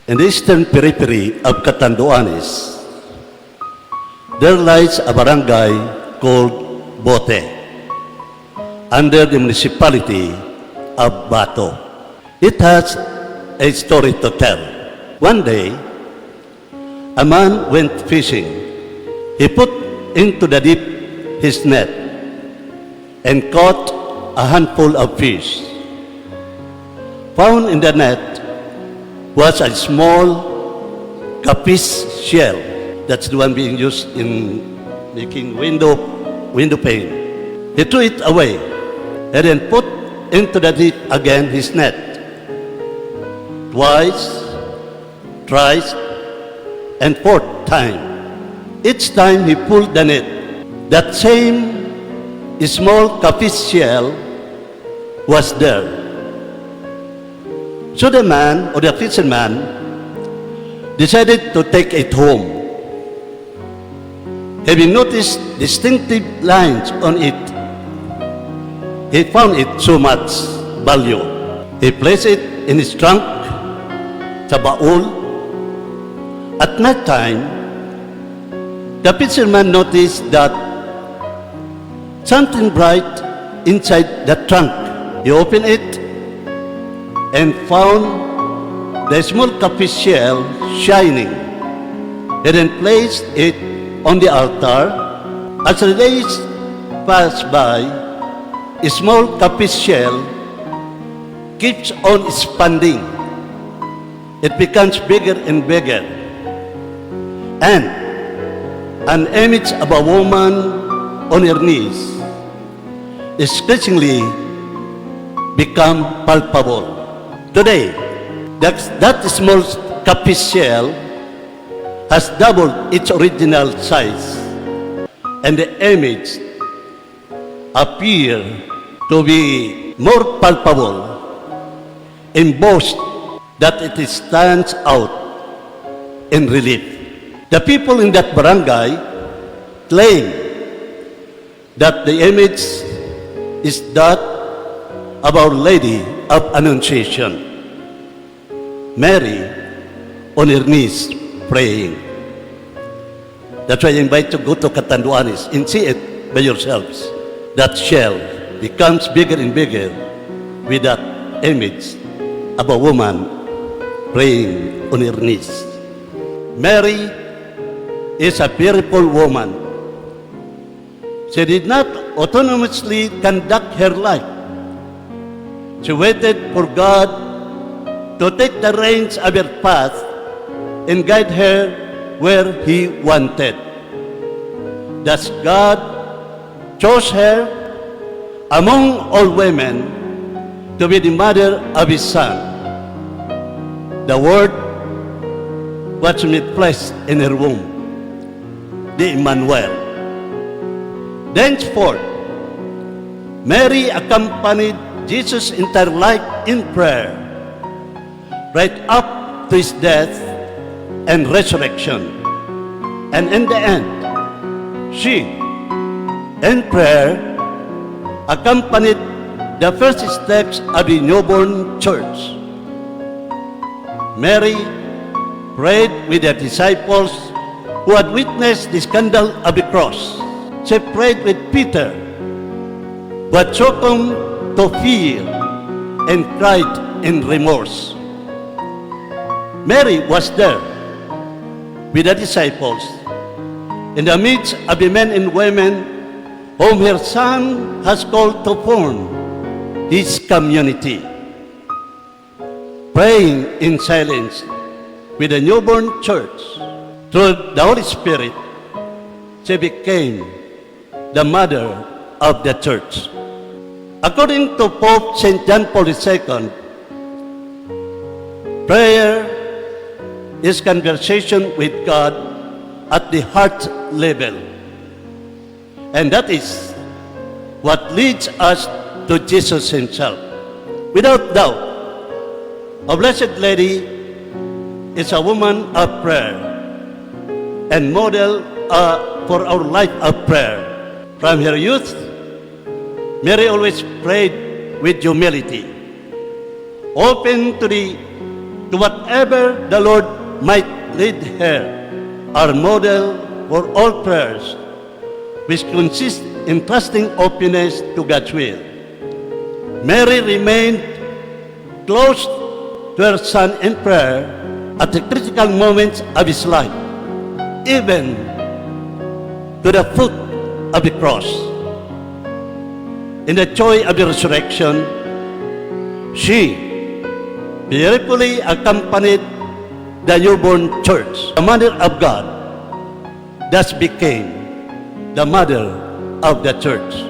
In the eastern periphery of Catanduanes, there lies a barangay called Bote, under the municipality of Bato. It has a story to tell. One day, a man went fishing. He put into the deep his net and caught a handful of fish. Found in the net was a small capiz shell. That's the one being used in making window pane. He threw it away and then put into the deep again his net. Twice, thrice, and fourth time. Each time he pulled the net, that same small capiz shell was there. So the man, or the fisherman, decided to take it home. Having noticed distinctive lines on it, he found it so much value. He placed it in his trunk, sa baul. At night time, the fisherman noticed that something bright inside the trunk. He opened it and found the small capiz shell shining. He then placed it on the altar. As the days passed by, a small capiz shell keeps on expanding. It becomes bigger and bigger. And an image of a woman on her knees increasingly become palpable. Today, that small capiz shell has doubled its original size, and the image appears to be more palpable and boasts that it stands out in relief. The people in that barangay claim that the image is that of Our Lady of Annunciation, Mary on her knees praying. That's why I invite you to go to Catanduanes and see it by yourselves. That shell becomes bigger and bigger with that image of a woman praying on her knees. Mary is a beautiful woman. She did not autonomously conduct her life. She waited for God to take the reins of her path and guide her where He wanted. Thus God chose her among all women to be the mother of His Son. The Word was made flesh in her womb, the Emmanuel. Thenceforth, Mary accompanied Jesus' entire life in prayer, right up to His death and resurrection. And in the end, she, in prayer, accompanied the first steps of the newborn church. Mary prayed with the disciples who had witnessed the scandal of the cross. She prayed with Peter, who had succumbed to fear and cried in remorse. Mary was there with the disciples in the midst of the men and women whom her Son has called to form His community. Praying in silence with the newborn church, through the Holy Spirit, she became the mother of the church. According to Pope St. John Paul II, prayer is conversation with God at the heart level. And that is what leads us to Jesus Himself. Without doubt, our Blessed Lady is a woman of prayer and model for our life of prayer. From her youth, Mary always prayed with humility, open to the to whatever the Lord might lead her, our model for all prayers, which consists in trusting openness to God's will. Mary remained close to her son in prayer at the critical moments of his life, even to the foot of the cross. In the joy of the resurrection, she prayerfully accompanied the newborn church. The Mother of God thus became the mother of the church.